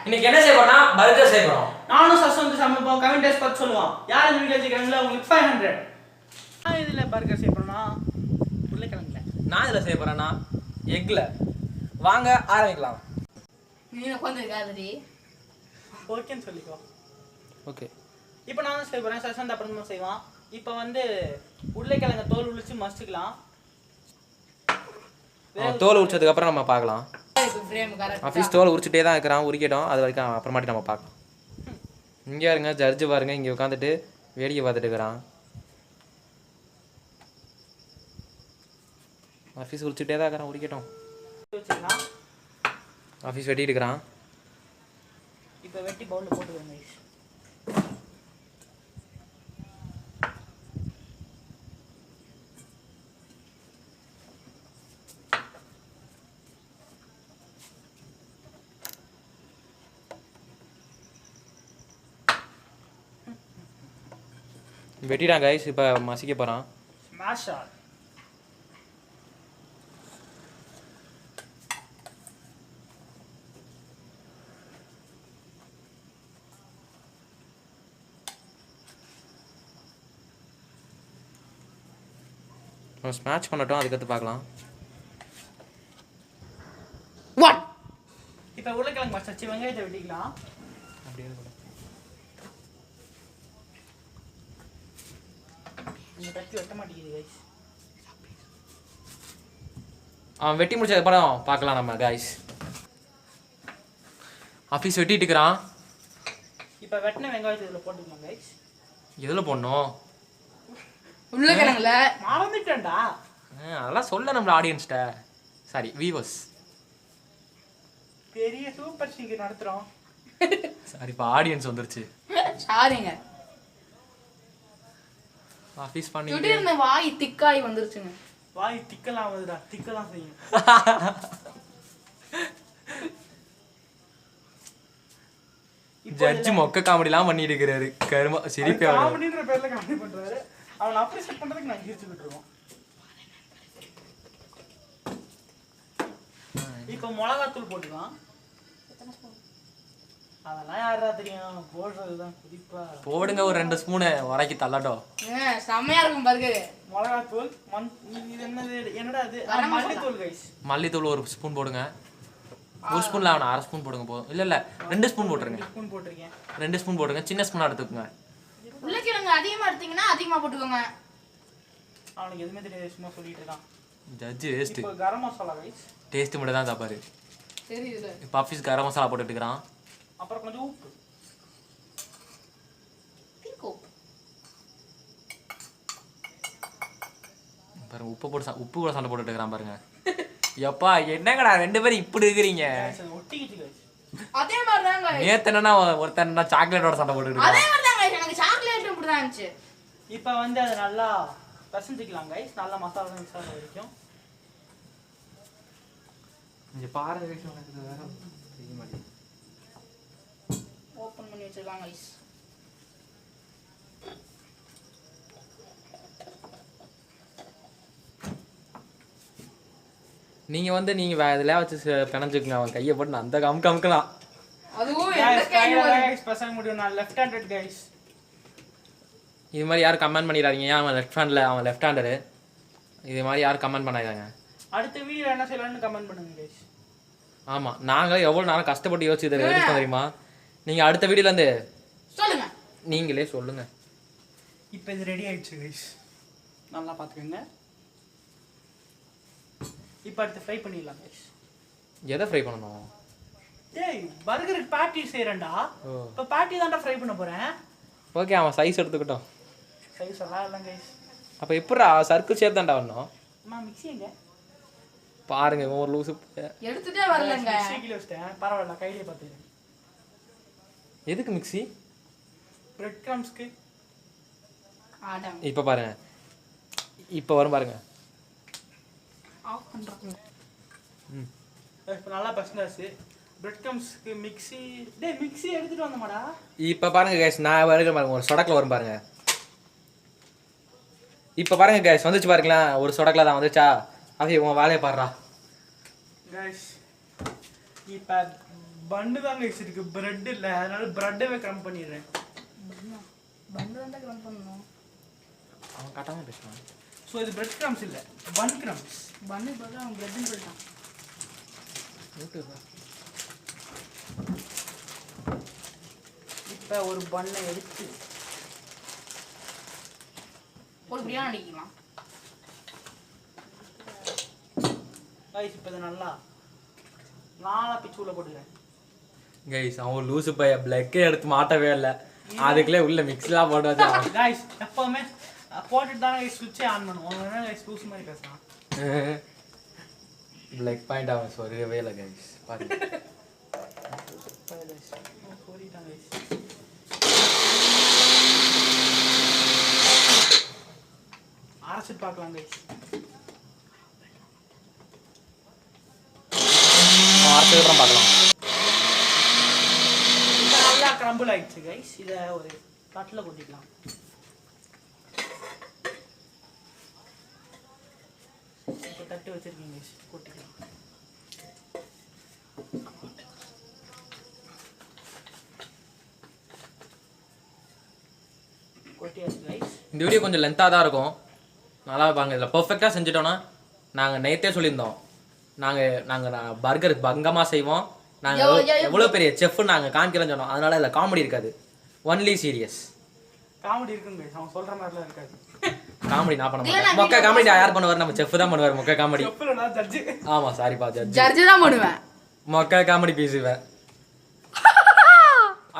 இன்னைக்கு என்ன செய்ய போறோம்னா பர்கர் செய்ய போறோம். நானும் சஸ் வந்து சமைப்போம். கமெண்ட் பார்த்து சொல்லுவான். யார் இந்த வீடியோ ஜெயிக்கிறாங்களோ உங்களுக்கு 500. நான் இதில் பர்கர் செய்ய போறேன்னா உருளைக்கிழங்குல. நான் இதில் செய்ய போறேன்னா எக்ல. வாங்க ஆரம்பிக்கலாம். நீ உட்காந்துருக்காதடி. ஓகேன்னு சொல்லிக்கோ. ஓகே. இப்போ நான் செய்ய போறேன். சஸ் வந்து அப்புறமா செய்வான். இப்போ வந்து உருளைக்கிழங்க தோல் உரிச்சு மசிக்கலாம். தோல் உரிச்சதுக்கு அப்புறம் நம்ம பார்க்கலாம். ஆஃபீஸ் தோல் உரிச்சுட்டே தான் இருக்கிறான், உரிக்கட்டும். அது வரைக்கும் அப்புறமாட்டி நம்ம பார்க்கலாம். இங்கே இருங்க, ஜட்ஜு பாருங்க, இங்கே உட்காந்துட்டு வேடிக்கை பார்த்துட்டு இருக்கிறான். ஆஃபீஸ் உரிச்சுட்டே தான் இருக்கிறான், உரிக்கட்டும். ஆஃபீஸ் வெட்டிட்டு இருக்கிறான். இப்போ வெட்டி பவுலில் போட்டுக்கோங்க. வெட்டிட்டான் கைஸ். இப்போ மசிக்க போகிறான். Smash all. ஸ்மாஷ் பண்ணட்டும், அதுக்கடுத்து பார்க்கலாம். வாட் இப்போ உருளைக்கிழங்கு மசிச்சு வெங்காயத்தை வெட்டிக்கலாம். அப்படியே இந்த கத்தி வெட்ட மாட்டேங்குது கைஸ். அவன் வெட்டி முடிச்ச அப்புறம் பார்க்கலாம் நம்ம கைஸ். ஆஃபீஸ் வெட்டிட்டு இருக்கிறான். இப்போ வெட்டின வெங்காயத்தை இதில் போட்டுக்கலாம் கைஸ். எதில் போடணும்? உருளைக்கிழங்குல மறந்துட்டேன்டா. அதெல்லாம் சொல்ல நம்மள ஆடியன்ஸ்கிட்ட. Sorry viewers. பெரிய சூப்பர் சீக்கிரம் நடத்துகிறோம். சாரி, இப்போ ஆடியன்ஸ் வந்துருச்சு. சாரிங்க. ஆஃபீஸ் பண்ணி திடீர்னு வாய் திக்காய் வந்துருச்சுங்க. வாய் திக்கலாம் வருதுடா, திக்கலாம் செய்யும். ஜட்ஜ் மொக்க காமெடிலாம் பண்ணிட்டு இருக்கிறாரு. கருமா சிரிப்பே வரும். காமெடின்ற பேர்ல காமெடி பண்றாரு. அவன் அப்ரிஷியேட் பண்றதுக்கு நான் சிரிச்சுக்கிட்டு இருக்கோம். இப்போ மிளகாத்தூள் போட்டுக்கலாம். அதெல்லாம் யாரா தெரியும், போடுறதுதான் குறிப்பா. போடுங்க ஒரு 2 ஸ்பூனு வரைக்கும் தள்ளட்டும். செம்மையா இருக்கும் பர்கர். மிளகாத்தூள் இது என்னது, என்னடா அது? மல்லித்தூள் கைஸ். மல்லித்தூள் 1 ஸ்பூன் போடுங்க. 1 ஸ்பூன்ல அவனை 1/2 ஸ்பூன் போடுங்க போதும். இல்ல 2 ஸ்பூன் போட்டுருங்க. 2 ஸ்பூன் போட்டிருக்கேன். 2 ஸ்பூன் போடுங்க. சின்ன ஸ்பூனா எடுத்துக்கோங்க. உருளைக்கிழங்கு அதிகமா எடுத்தீங்கன்னா அதிகமா போட்டுக்கோங்க. அவனுக்கு எதுவுமே தெரியாது, சும்மா சொல்லிட்டு இருக்கான். Judge waste. இப்போ கரம் மசாலா கைஸ். டேஸ்ட் மட்டும் தான் சாப்பாடு. சரி இது. இப்போ ஆஃபீஸ் கரம் மசாலா போட்டுட்டு இருக்கிறான். அப்புறம் கொஞ்சம் உப்பு. பாருங்க, உப்பு கூட சண்டை போட்டுட்டு இருக்கிறான் பாருங்க. எப்பா என்னங்கடா 2 பேரும் இப்படி இருக்கிறீங்க? ஒட்டிக்கிச்சு கைஸ். அதே மாதிரி தான் गाइस. நேத்து என்னன்னா ஒருத்தன் சாக்லேட்டோட சண்டை போட்டுட்டு அதே இருக்கான். மாதிரி தான் गाइस. எனக்கு சாக்லேட் இப்படி தான் இருந்துச்சு. இப்போ வந்து அது நல்லா பசஞ்சிக்கலாம் கைஸ். நல்லா மசாலா மிக்ஸ் ஆகிற வரைக்கும். இங்க பாருங்க கைஸ், உங்களுக்கு வேற தெரிய மாட்டேங்குது. ஓபன் பண்ணி வச்சிருக்காங்க गाइस. நீங்க இதுல வச்சு பிணைஞ்சுக்குங்க. அவன் கையை போட்டு அந்த கமுக்கலாம். அதுவும் गाइस கையில பசங்க முடியும். நான் லெஃப்ட் ஹேண்டட் गाइस. இது மாதிரி யாரும் கமெண்ட் பண்ணிடாதீங்க. ஏன் அவன் அவன் லெஃப்ட் ஹேண்டரு. இது மாதிரி யாரும் கமெண்ட் பண்ணாதாங்க. அடுத்த வீடியோ என்ன செய்யலாம்னு கமெண்ட் பண்ணுங்க गाइस. ஆமா, நாங்களே எவ்வளவு நேரம் கஷ்டப்பட்டு யோசிச்சு இதை எடுத்தோம் தெரியுமா? நீங்க அடுத்த வீடியோல இருந்து சொல்லுங்க. நீங்களே சொல்லுங்க. இப்போ இது ரெடி ஆயிடுச்சு गाइस. நல்லா பாத்துக்கங்க. இப்போ அடுத்து ஃப்ரை பண்ணிடலாம் गाइस. எதை ஃப்ரை பண்ணணும்? டேய் பர்கருக்கு பேட்டி செய்றேன்டா. இப்போ பேட்டி தான்டா ஃப்ரை பண்ண போறேன். ஓகே, அவன் சைஸ் எடுத்துக்கிட்டோம். சைஸ் எல்லாம் இல்ல गाइस. அப்ப எப்படா சர்க்கிள் ஷேப் தான்டா வரணும்? அம்மா மிக்ஸி எங்க? பாருங்க, ஒரு லூசு எடுத்துட்டே வரலங்க. மிக்ஸி கீழ வச்சிட்டேன். பரவாயில்ல, கையிலே பாத்துக்கிறேன். எதுக்கு மிக்ஸி? பிரெட் கிரம்ஸ்க்கு. ஆடம். இப்போ பாருங்க, இப்போ வரும் பாருங்க. ஆஃப் பண்றேன். இப்போ நல்லா பசந்தாச்சு. பிரெட் கிரம்ஸ்க்கு மிக்ஸி. டேய் மிக்ஸி எடுத்துட்டு வந்தமாடா. இப்போ பாருங்க गाइस, நான் வருகிறேன் பாருங்க. ஒரு சொடக்குல வரும் பாருங்க. இப்போ பாருங்க गाइस, வந்துச்சு பாருங்களா? ஒரு சொடக்குல தான் வந்துச்சா? அவன் உன் வேலையை பாடுறா गाइस. இப்போ பன்னு தான் கைஸ் இருக்கு, பிரெட் இல்ல. அதனால பிரெட்டவே கம் பண்ணிடுறேன். பன்னு தான் கிரவுண்ட் பண்ணணும். அவன் காட்டாம பேசுவான். ஸோ இது பிரெட் கிரம்ஸ் இல்ல, பன் கிரம்ஸ். பன்னு பதில் அவன் பிரெட்னு சொல்லிட்டான். இப்போ ஒரு பன்னை எடுத்து ஒரு பிரியாணி அடிக்கலாம். கைஸ் இப்போ இதை நல்லா நாலா பிச்சு உள்ள போட்டுக்கிறேன். கைஸ் அவன் லூசு பைய பிளக்கே எடுத்து மாட்டவே இல்லை, அதுக்குள்ளே உள்ள மிக்ஸ்லாம் போட்டு வச்சா. கைஸ் எப்பவுமே போட்டுட்டு தானே கைஸ் சுவிட்சே ஆன் பண்ணுவோம். என்ன கைஸ் லூஸ் மாதிரி பேசுறான். பிளக் பாயிண்ட் அவன் சொல்லவே இல்லை கைஸ். பாருங்க சொல்லிட்டான் கைஸ். அரைச்சிட்டு பார்க்கலாம் கைஸ். அப்புறம் பார்க்கலாம். இப்போ நல்லா கிரம்பிள் ஆயிடுச்சு கைஸ். இதை ஒரு தட்டில் கொட்டிக்கலாம். இப்போ தட்டு வச்சிருக்கீங்க கைஸ், கொட்டிக்கலாம். கொட்டியாச்சு கைஸ். இந்த வீடியோ கொஞ்சம் லென்த்தாக தான் இருக்கும், நல்லா பாருங்க. இதில் பர்ஃபெக்டாக செஞ்சுட்டோன்னா, நாங்கள் நேற்றே சொல்லியிருந்தோம், நாங்கள் பர்கர் பங்கமாக செய்வோம், நாங்கள் எவ்வளோ பெரிய செஃப்னு நாங்கள் காமிக்கிறேன்னு சொன்னோம். அதனால இதில் காமெடி இருக்காது, ஒன்லி சீரியஸ். காமெடி இருக்குங்க கைஸ், அவன் சொல்ற மாதிரிலாம் இருக்காது. காமெடி நான் பண்ண மாட்டேன். மொக்க காமெடி யார் பண்ணுவார்? நம்ம செஃப் தான் பண்ணுவார் மொக்க காமெடி. எப்பலடா ஜட்ஜ். ஆமாம் சாரிப்பா ஜட்ஜ். ஜட்ஜ் தான் பண்ணுவேன். மொக்க காமெடி பேசுவேன்.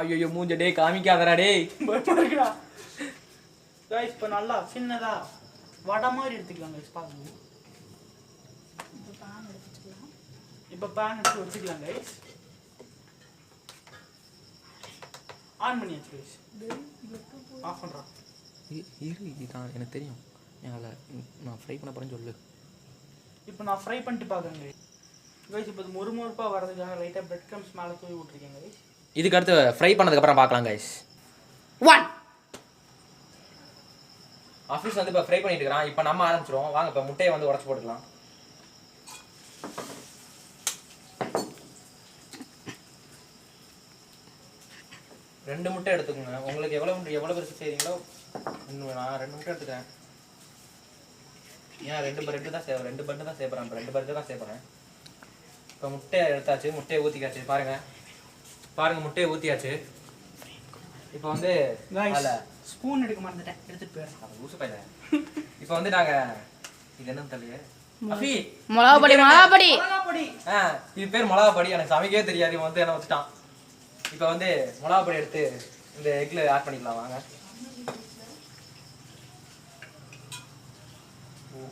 ஐயோ மூஞ்ச டே காமிக்காதடா டேய். பயமா இருக்குடா கைஸ். இப்போ நல்லா சின்னதா வடை மாதிரி எடுத்துக்கலாம் கைஸ். பாருங்க இப்போ பேன் எடுத்து வச்சுக்கலாம் கைஸ். ஆன் பண்ணியாச்சு கைஸ். ஆஃப் பண்ணுறோம். இதுதான் எனக்கு தெரியும், நான் ஃப்ரை பண்ண போகிறேன்னு சொல்லு. இப்போ நான் ஃப்ரை பண்ணிட்டு பார்க்குறேன் கைஸ். கைஸ் இப்போ இது மொறுமொறுப்பாக வரதுக்காக லைட்டாக பிரெட் க்ரம்ஸ் மேலே தூவி விட்ருக்கேன் கைஸ். இதுக்கு அடுத்து ஃப்ரை பண்ணதுக்கப்புறம் பார்க்கலாம் கைஸ். 1 ஆஃபீஸ் வந்து இப்போ ஃப்ரை பண்ணிட்டு இருக்கிறான். இப்போ நம்ம ஆரம்பிச்சிருவோம் வாங்க. இப்போ முட்டையை வந்து உடச்சி போட்டுக்கலாம். ரெண்டு முட்டை எடுத்துக்கோங்க. உங்களுக்கு எவ்வளோ பெருசு செய்கிறீங்களோ. நான் 2 முட்டை எடுத்துக்கிறேன். ஏன் 2 பர்கர் தான் செய்வேன், 2 பர்கர் தான் செய்யப்படுறேன். இப்போ 2 பர்கர் தான் செய்யப்படுறேன். இப்போ முட்டையை எடுத்தாச்சு, முட்டையை ஊற்றிக்காச்சு. பாருங்க முட்டையை ஊற்றியாச்சு. இப்போ வந்து ஸ்பூன் எடுக்க மாட்டேன், எடுத்துட்டு போயிடுறேன். அது ஊசு பையன். இப்போ வந்து நாங்கள் இது என்ன தலையே மிளகா பொடி. இது பேர் மிளகா பொடி. எனக்கு சமைக்கவே தெரியாது, இவன் வந்து என்ன வச்சுட்டான். இப்போ வந்து மிளகா பொடி எடுத்து இந்த எக்கில் ஆட் பண்ணிக்கலாம் வாங்க.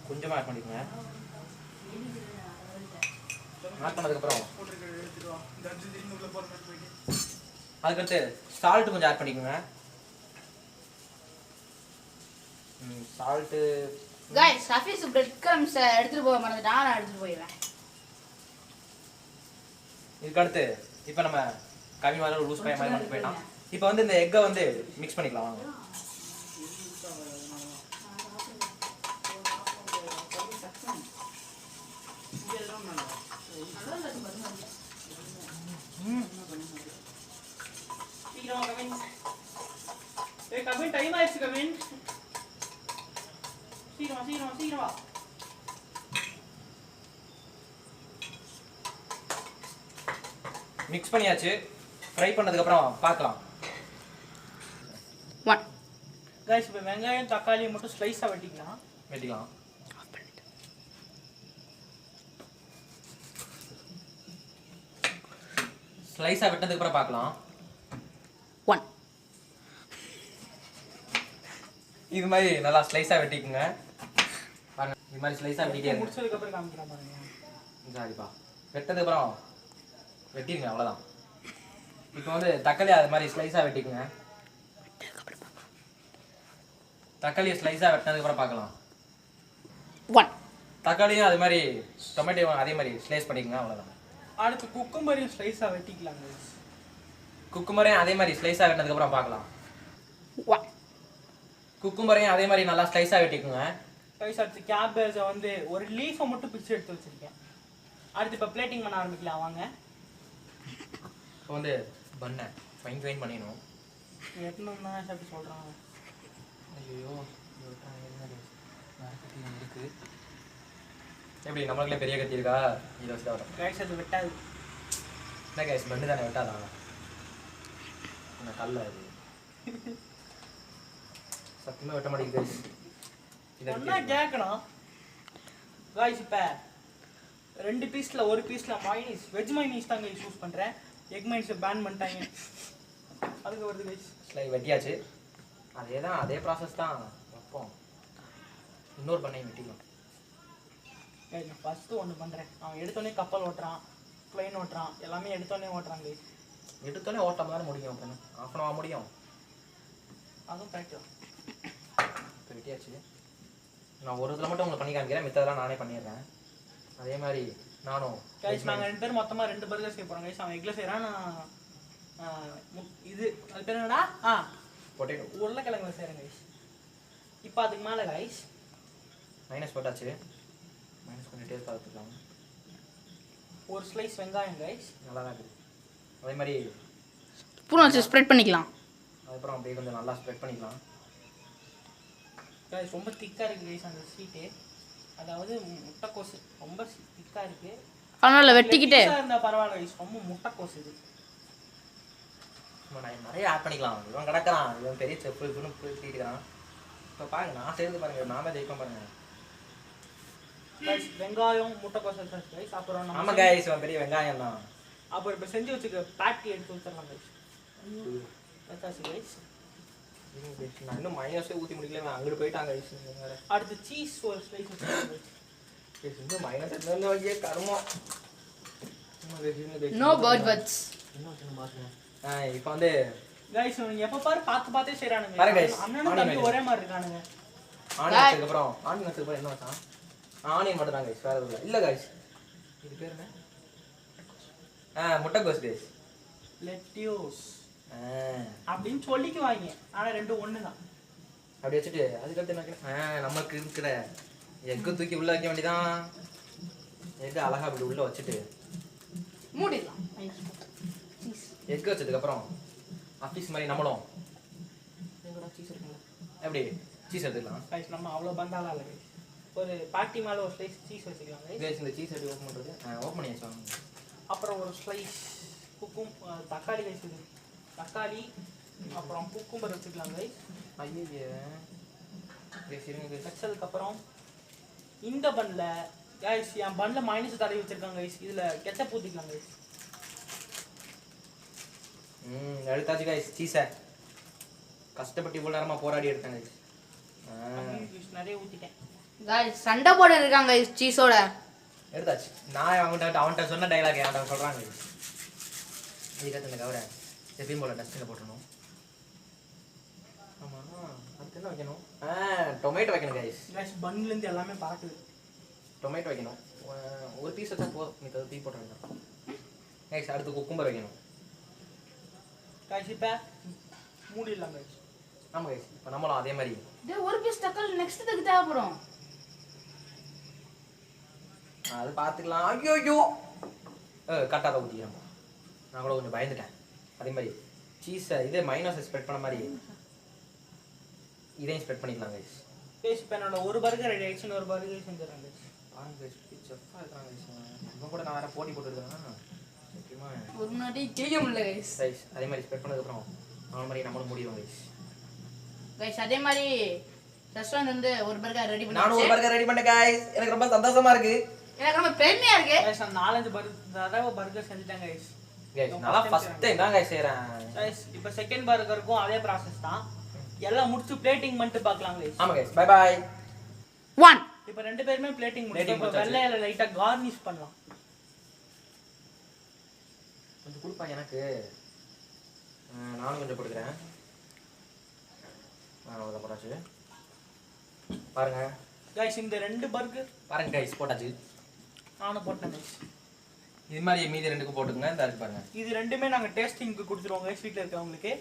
கொஞ்சமாக ஆட் பண்ணிக்கோங்க. ஆட் பண்ணதுக்கப்புறம் அதுக்கடுத்து சால்ட்டு கொஞ்சம் ஆட் பண்ணிக்கோங்க. Salt guys office bread crumbs எடுத்துட்டு போக மறந்துட்டா, நான் எடுத்துட்டு போயிடுறேன். இதுக்கு அடுத்து இப்போ நம்ம கவி மாதிரி லூஸ் பைய மாதிரி மட்டும் போயிட்டோம். இப்போ வந்து இந்த எக்கை வந்து மிக்ஸ் பண்ணிக்கலாம் வாங்க. கவின் டைம் ஆயிடுச்சு கவின். சீக்கிரமா மிக்ஸ் பண்ணியாச்சு. ஃப்ரை பண்ணதுக்கு அப்புறம் பார்க்கலாம். 1 गाइस இப்போ வெங்காயம் தக்காளி மட்டும் ஸ்லைஸா வெட்டிக்கலாம். ஸ்லைஸா வெட்டினதுக்கு அப்புறம் பார்க்கலாம். 1 இது மாதிரி நல்லா ஸ்லைஸா வெட்டிக்குங்க. பாருங்க இது மாதிரி ஸ்லைஸா வெட்டிட்டே முடிச்சதுக்கு அப்புறம் காமிக்கலாம் பாருங்க. சரிப்பா வெட்டதுக்கு அப்புறம் வெட்டிருங்க அவ்வளவுதான். இப்போ வந்து தக்காளி அது மாதிரி ஸ்லைஸா வெட்டிக்குங்க. தக்காளியை ஸ்லைஸா வெட்டினதுக்கு அப்புறம் பார்க்கலாம். 1 தக்காளியும் அது மாதிரி டொமேட்டோ அதே மாதிரி ஸ்லைஸ் பண்ணிக்கங்க அவ்வளவுதான். அடுத்து குக்கும்பரையும் ஸ்லைஸா வெட்டிக்கலாம் गाइस. குக்கும்பரையும் அதே மாதிரி ஸ்லைஸா வெட்டினதுக்கு அப்புறம் பார்க்கலாம். 1 குக்கும்பரையும் அதே மாதிரி நல்லா ஸ்லைஸா வெட்டிக்குங்க. गाइस அடுத்து கேபேஜை வந்து ஒரு லீஃபை மட்டும் பிச்சு எடுத்து வச்சிருக்கேன். அடுத்து இப்போ பிளேட்டிங் பண்ண ஆரம்பிக்கலாம் வாங்க. இப்போ வந்து பண்ணை ஃபைன் பண்ணிடணும். எட்டணும் தான் சாப்பிட்டு சொல்கிறாங்க. ஐயோ இருக்குது. எப்படி நம்மளுக்குள்ளே பெரிய கத்தி இருக்கா? இதை வச்சு தான் வரும். கைஸ் அது வெட்டாது. என்ன கைஸ் பண்ணு தானே வெட்டாதான் என்ன கல்ல அது சத்தியமாக வெட்ட மாட்டேங்குது கைஸ். என்ன கேட்கணும் கைஸ்? இப்போ 2 பீஸில் 1 பீஸில் மைனீஸ் வெஜ் மைனீஸ் தாங்க யூஸ் பண்ணுறேன். எக் மைனீஸை பேன் பண்ணிட்டாங்க. அதுக்கு வருது கைஸ். ஸ்லை வெட்டியாச்சு. அதே ப்ராசஸ் தான் வைப்போம். இன்னொரு பண்ணையும் வெட்டிக்கலாம். நான் ஃபஸ்ட்டு ஒன்று பண்ணுறேன். அவன் எடுத்தோடனே கப்பல் ஓட்டுறான், ப்ளைன் ஓட்டுறான், எல்லாமே எடுத்தோடனே ஓட்டுறாங்க கைஸ். எடுத்தோடனே ஓட்டம் தானே முடியும். அப்புறம் ஆஃப் அன் முடியும். அதுவும் கரெக்டு தான். இப்போ வெட்டியாச்சு. நான் ஒரு இதில் மட்டும் உங்களுக்கு பண்ணி காமிக்கிறேன். மித்ததெல்லாம் நானே பண்ணிடுறேன். அதே மாதிரி நானும் கைஸ் நாங்கள் 2 பேரும் மொத்தமாக 2 பர்கர் செய்ய போகிறோம் கைஸ். அவன் எக்கில் செய்கிறான், நான் இது அது பேர் என்னடா பொட்டேட்டோ உருளைக்கிழங்குல செய்கிறேன் கைஸ். இப்போ அதுக்கு மேலே கைஸ் மைனஸ் போட்டாச்சு. மைனஸ் கொஞ்சம் டேஸ்ட் பார்த்துக்கலாம். ஒரு ஸ்லைஸ் வெங்காயம் கைஸ். நல்லா தான் இருக்குது. அதே மாதிரி ஸ்பூன் வச்சு ஸ்ப்ரெட் பண்ணிக்கலாம். அதுக்கப்புறம் அப்படியே கொஞ்சம் நல்லா ஸ்ப்ரெட் பண்ணிக்கலாம். கைஸ் ரொம்ப திக்காக இருக்குது கைஸ் அந்த ஸ்வீட்டு. அதாவது முட்டைக்கோசு ரொம்ப திக்காக இருக்குது. அதனால வெட்டிக்கிட்டு இருந்தால் பரவாயில்ல கைஸ். ரொம்ப முட்டைக்கோசு இது. நான் நிறைய ஆட் பண்ணிக்கலாம். இவன் கிடக்கிறான், இவன் பெரிய செப்பு இதுன்னு தீட்டுக்கிறான். இப்போ பாருங்க, நான் செய்கிறது பாருங்க, நான் தான் ஜெயிப்பேன் பாருங்க. கைஸ் வெங்காயம் முட்டைக்கோசு கைஸ். அப்புறம் நம்ம ஆமாம் கைஸ், இவன் பெரிய வெங்காயம் தான். அப்புறம் இப்போ செஞ்சு வச்சுக்க பேட்டி எடுத்து வச்சிடலாம் கைஸ். வச்சாச்சு கைஸ். நான் இன்னும் மைனஸே ஊற்றி முடிக்கல. நான் அங்கிட்டு போயிட்டாங்க கைஸ். அடுத்து சீஸ் ஒரு ஸ்லைஸ் வச்சுக்கலாம் கைஸ். இன்னும் மைனஸ் எடுத்து வழியே கருமம். No bad words. இப்போ வந்து கைஸ் எப்போ பாரு பார்த்தே செய்கிறானுங்க. பாருங்க guys, அண்ணனும் தம்பி ஒரே மாதிரி இருக்கானுங்க. ஆனியன் வச்சதுக்கப்புறம் என்ன வச்சான்? ஆனியன் மட்டும் தான் கைஸ், வேறு எதுவும் இல்லை கைஸ். இது பேர் என்ன? முட்டைக்கோஸ் கைஸ். லெட்யூஸ் அப்படின்னு சொல்லிக்குவாங்க. ஆனால் 2 ஒன்று தான். அப்படி வச்சுட்டு அதுக்கடுத்து என்ன நமக்கு இருக்கிற எக்கு தூக்கி உள்ள வைக்க வேண்டியதான். எக்கு அழகா அப்படி உள்ள வச்சுட்டு மூடிடலாம். எக்கு வச்சதுக்கப்புறம் ஆஃபீஸ் மாதிரி நம்மளும் சீஸ் இருக்குங்களா? எப்படி சீஸ் எடுத்துக்கலாம் கைஸ் நம்ம அவ்வளோ பந்தாலாம் இல்லை கைஸ். ஒரு பாட்டி மேலே ஒரு ஸ்லைஸ் சீஸ் வச்சுக்கலாம் கைஸ். கைஸ். இந்த சீஸ் எப்படி ஓப்பன் பண்ணுறது? ஓப்பன் பண்ணி வச்சுவாங்க. அப்புறம் ஒரு ஸ்லைஸ் தக்காளி கைஸ். இது தக்காளி அப்புறம் குக்கும்பர் வச்சுக்கலாம் கைஸ். ஐயோ இருங்க. வச்சதுக்கப்புறம் இந்த பன்னில் கைஸ் என் பன்னில் மைனஸ் தடவி வச்சுருக்காங்க கைஸ். இதில் கெச்சப் ஊற்றிக்கலாம் கைஸ். எடுத்தாச்சு கைஸ் சீஸை. கஷ்டப்பட்டு இவ்வளோ நேரமாக போராடி எடுத்தேன் கைஸ். நிறைய ஊற்றிட்டேன் गाइस சண்டை போட இருக்காங்க சீஸோட. எடுத்தாச்சு. நான் அவன்கிட்ட சொன்ன டைலாக் அவன் சொல்கிறாங்க கைஸ். இதுக்கு இந்த கவரை எப்பயும் போல டஸ்ட்டில் போட்டணும். ஆமாம், அடுத்து என்ன வைக்கணும்? டொமேட்டோ வைக்கணும் கைஸ். கைஸ் பன்னிலேருந்து எல்லாமே பறக்குது. டொமேட்டோ வைக்கணும். ஒரு பீஸ் வச்சா போதும். நீ தீ போட்ட வேண்டாம் கைஸ். அடுத்து குக்கும்பர் வைக்கணும் கைஸ். இப்போ மூடிடலாம் கைஸ். ஆமாம் கைஸ். இப்போ நம்மளும் அதே மாதிரி ஒரு பீஸ் தக்காளி நெக்ஸ்ட் இதுக்கு தேவைப்படும். அது பார்த்துக்கலாம். ஐயோ கட்டாத ஊற்றிக்கிறோம். நான் கூட கொஞ்சம் பயந்துட்டேன். அதே மாதிரி சீஸை இதே மைனஸை ஸ்ப்ரெட் பண்ண மாதிரி இதையும் ஸ்ப்ரெட் பண்ணிக்கலாம் கைஸ். கைஸ் இப்போ என்னோட ஒரு பர்கர் ரெடி ஆயிடுச்சுன்னு ஒரு பர்கர் செஞ்சிடறேன் கைஸ். பாருங்க கைஸ், செஃப்பாக இருக்காங்க கைஸ். இவன் கூட நான் வேறு போட்டி போட்டுருக்கேன் முக்கியமாக ஒரு முன்னாடி செய்ய முடியல கைஸ். கைஸ் அதே மாதிரி ஸ்ப்ரெட் பண்ணதுக்கப்புறம் அவன் மாதிரி நம்மளும் முடியும் கைஸ். கைஸ் அதே மாதிரி ரெஸ்டாரண்ட் வந்து ஒரு பர்கர் ரெடி பண்ணி நானும் ஒரு பர்கர் ரெடி பண்ணேன் கைஸ். எனக்கு ரொம்ப சந்தோஷமா இருக்கு. எனக்கு ரொம்ப பெருமையா இருக்கு. கைஸ் நான் 4-5 தடவை பர்கர் செஞ்சுட்டேன் கைஸ். கைஸ் நான் ஃபர்ஸ்ட் டைம் தான் கைஸ் செய்றேன். கைஸ் இப்போ செகண்ட் பர்கருக்கும் அதே process தான். எல்லாம் முடிச்சு பிளேட்டிங் பண்ணிட்டு பார்க்கலாம் கைஸ். ஆமா கைஸ், பை பை. 1 இப்போ 2 பேருமே பிளேட்டிங் முடிச்சு இப்போ வெள்ளையில லைட்டா கார்னிஷ் பண்ணலாம். கொஞ்சம் கொடுப்பா எனக்கு. நானும் கொஞ்சம் கொடுக்குறேன். அவ்வளோ போட்டாச்சு பாருங்க கைஸ். இந்த 2 பர்கர் பாருங்க கைஸ் போட்டாச்சு. நானும் போட்டேன் கைஸ். இது மாதிரி மீதி 2க்கு போட்டுக்கங்க. இந்த இருக்கு பாருங்க. இது 2மே நாங்க டேஸ்டிங்க்கு கொடுத்துருவோம் கைஸ் வீட்ல இருக்கவங்களுக்கு.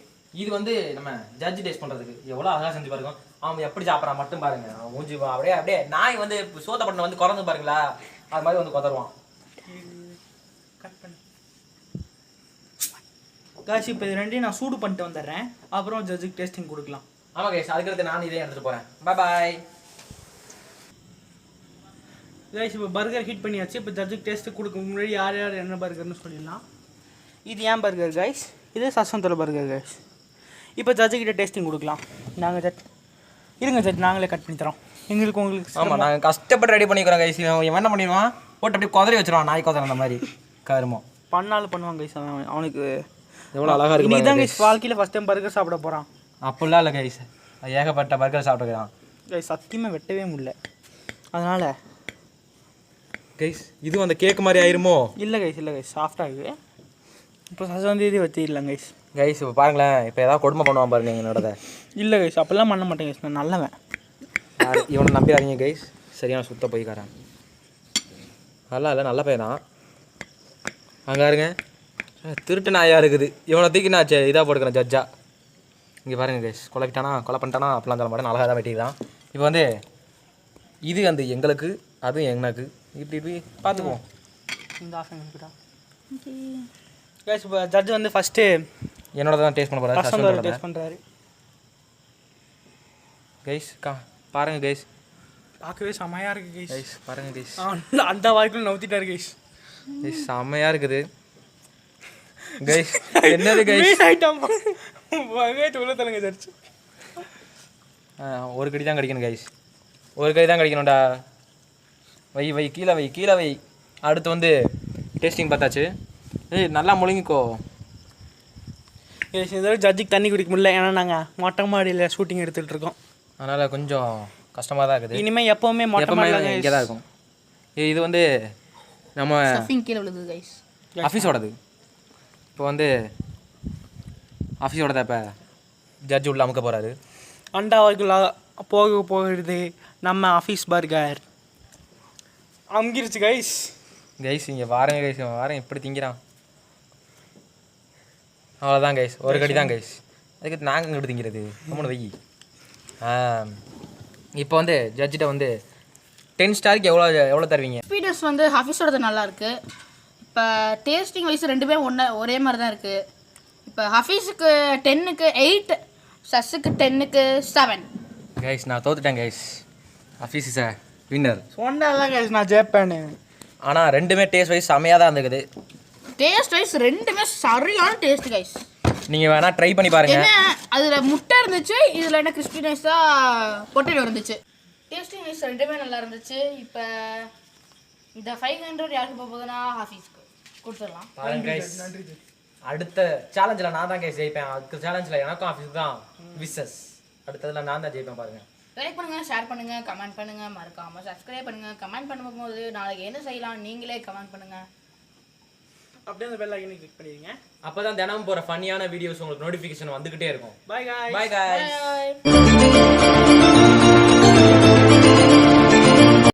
இது வந்து நம்ம ஜட்ஜ் டேஸ்ட் பண்றதுக்கு எவ்வளோ அழகா செஞ்சு பாருங்க. அவன் எப்படி சாப்பிட்றான் மட்டும் பாருங்க. அவன் மூஞ்சி அப்படியே அப்படியே நாய் வந்து சோத்தப்பட்டின வந்து குறைஞ்சு பாருங்களா, அது மாதிரி வந்து கொதருவான். கட் பண்ணு. காய்ஸ் இப்போ இது ரெண்டையும் நான் சூடு பண்ணிட்டு வந்துடுறேன். அப்புறம் ஜட்ஜுக்கு டேஸ்டிங் கொடுக்கலாம். ஆமாம் கைஸ், அதுக்கடுத்து நான் இதே எடுத்துகிட்டு போகிறேன். பாய். காய்ஸ் இப்போ பர்கர் ஹீட் பண்ணியாச்சு. இப்போ ஜட்ஜுக்கு டேஸ்ட்டு கொடுக்க முன்னாடி யார் யார் என்ன பர்கர்னு சொல்லிடலாம். இது ஏன் பர்கர் காய்ஸ், இது சசந்தோட பர்கர் காய்ஸ். இப்போ ஜட்ஜுக்கிட்ட டேஸ்டிங் கொடுக்கலாம். நாங்கள் இருங்க ஜட்ஜ், நாங்களே கட் பண்ணி தரோம். எங்களுக்கு உங்களுக்கு ஆமாம், நாங்கள் கஷ்டப்பட்டு ரெடி பண்ணிக்கிறோம் கைஸ். இவன் என்ன பண்ணிடுவான், போட்டு அப்படியே குதறி வச்சிருவான், நாய் குதிரை அந்த மாதிரி கருமோ. பண்ணாலும் பண்ணுவாங்க கைஸ். அவனுக்கு எவ்வளோ அழகாக இருக்கு. நீ தான் கைஸ் வாழ்க்கையில் ஃபஸ்ட் டைம் பர்கர் சாப்பிட போகிறான். அப்படிலாம் இல்லை கைஸ், ஏகப்பட்ட பர்கர் சாப்பிட்டுக்கிறான் கைஸ். சத்தியமாக வெட்டவே முடியல. அதனால் கைஸ் இதுவும் அந்த கேக் மாதிரி ஆயிருமோ? இல்லை கைஸ், இல்லை கைஸ், சாஃப்டாகுது. இப்போ சசந்தேதி வச்சிடலாம் கைஸ். கைஸ் இப்போ பாருங்களேன், இப்போ ஏதாவது கொடுமை பண்ணுவான் பாருங்க என்னோடத. இல்லை கைஸ், அப்போல்லாம் பண்ண மாட்டேன் கைஸ், நான் நல்லவன். இவனை நம்பிடாதீங்க கைஸ், சரியான சுத்த போய்க்காரன். நல்லா இல்லை, நல்ல பையன் தான். அங்கே இருங்க, திருட்டு நாயாக இருக்குது. இவனை தூக்கி நான் இதாக போட்டுக்கிறேன் ஜட்ஜா. இங்கே பாருங்க கைஸ், கொலை பண்ணிட்டானா அப்படிலாம் சொல்ல மாட்டேன், அழகாக தான் வெட்டிக்கிறான். இப்போ வந்து இது வந்து எங்களுக்கு, அதுவும் எனக்கு, இப்படி பார்த்துக்குவோம். இந்த ஆசை இருக்குடா கைஸ். இப்போ ஜட்ஜ் வந்து ஃபஸ்ட்டு என்னோட தான் டேஸ்ட் பண்ண பசங்க போகிறேன். டேஸ்ட் பண்ணுறாரு கைஸ் பாருங்க கைஸ், பார்க்கவே செமையாக இருக்குது கைஸ். கைஸ் பாருங்க கைஸ், அந்த வாய்க்குள்ள நவுத்திட்டாரு கைஸ். கைஸ் செம்மையாக இருக்குது கைஸ். என்னது கைஸ், ஐட்டம் உள்ள தலங்க ஜட்ஜ். ஒரு கடி தான் கடிக்கணும் கைஸ், ஒரு கடி தான் கடிக்கணும்டா. வை கீழே வை. அடுத்து வந்து டேஸ்டிங் பார்த்தாச்சு. நல்லா முழுங்கிக்கோ கைஸ். இந்த ஜட்ஜுக்கு தண்ணி குடிக்க முடியல, ஏன்னா நாங்கள் மொட்டை மாடியில் ஷூட்டிங் எடுத்துகிட்டு இருக்கோம். அதனால் கொஞ்சம் கஷ்டமாக தான் இருக்குது. இனிமேல் எப்போவுமே மொட்டை மாடியில் இங்கே தான் இருக்கும். இது வந்து நம்ம கீழே விழுது கைஸ். ஆஃபீஸோடது. இப்போ வந்து ஆஃபீஸோட தான் இப்போ ஜட்ஜ் உள்ள அமுக்க போகிறாரு. அண்டா வாய்க்குள்ள போகிறது நம்ம ஆஃபீஸ் பர்கர். அமுங்கிருச்சு கைஸ். கைஸ் இங்கே வாரங்க கைஸ், வாரங்க இப்படி திங்கிறான். அவ்வளோதான் கைஸ், ஒரு கடி தான் கைஸ். அதுக்கு நாங்கள் இங்கிட்டு திங்கிறது கம்முன்னு வை. இப்போ வந்து ஜட்ஜிட்ட வந்து 10 ஸ்டாருக்கு எவ்வளோ தருவீங்க? ஸ்பீடர்ஸ் வந்து ஹாஃபீஸோடது நல்லா இருக்கு. இப்போ டேஸ்டிங் வைஸ் ரெண்டுமே ஒரே மாதிரி தான் இருக்கு. இப்போ ஹஃபீஸுக்கு 10க்கு 8, சஸ்ஸுக்கு 10க்கு 7. கைஸ் நான் தோத்துட்டேன் கைஸ். Office is winner. சொன்னதான் கைஸ் நான் ஜெயிப்பேன்னு. ஆனால் ரெண்டுமே டேஸ்ட் வைஸ் செம்மையாக தான் இருந்துக்குது. டேஸ்ட் வைஸ் ரெண்டுமே சரியான டேஸ்ட் கைஸ். நீங்கள் வேணால் ட்ரை பண்ணி பாருங்கள். என்ன அதில் முட்டை இருந்துச்சு, இதில் என்ன கிறிஸ்பினஸாக பொட்டேட்டோ இருந்துச்சு. டேஸ்டிங் வைஸ் ரெண்டுமே நல்லா இருந்துச்சு. இப்போ இந்த 500 யாருக்கு போகுதுன்னா ஹாஃபீஸ்க்கு கொடுத்துடலாம். பாருங்க கைஸ், அடுத்த சேலஞ்சில் நான் தான் கைஸ் ஜெயிப்பேன். அடுத்த சேலஞ்சில் எனக்கும் ஆஃபீஸ் தான் விசஸ். அடுத்ததில் நான் தான் ஜெயிப்பேன் பாருங்கள். லைக் பண்ணுங்கள், ஷேர் பண்ணுங்கள், கமெண்ட் பண்ணுங்கள், மறக்காமல் சப்ஸ்கிரைப் பண்ணுங்கள். கமெண்ட் பண்ணும்போது நாளைக்கு என்ன செய்யலாம் நீங்களே கமெண்ட் பண்ணுங்கள். அப்படியே அந்த பெல் ஐக்கனை கிளிக் பண்ணிடுங்க. அப்போ தான் தினமும் போகிற ஃபன்னியான வீடியோஸ் உங்களுக்கு நோட்டிஃபிகேஷன் வந்துக்கிட்டே இருக்கும். Bye guys. Bye guys.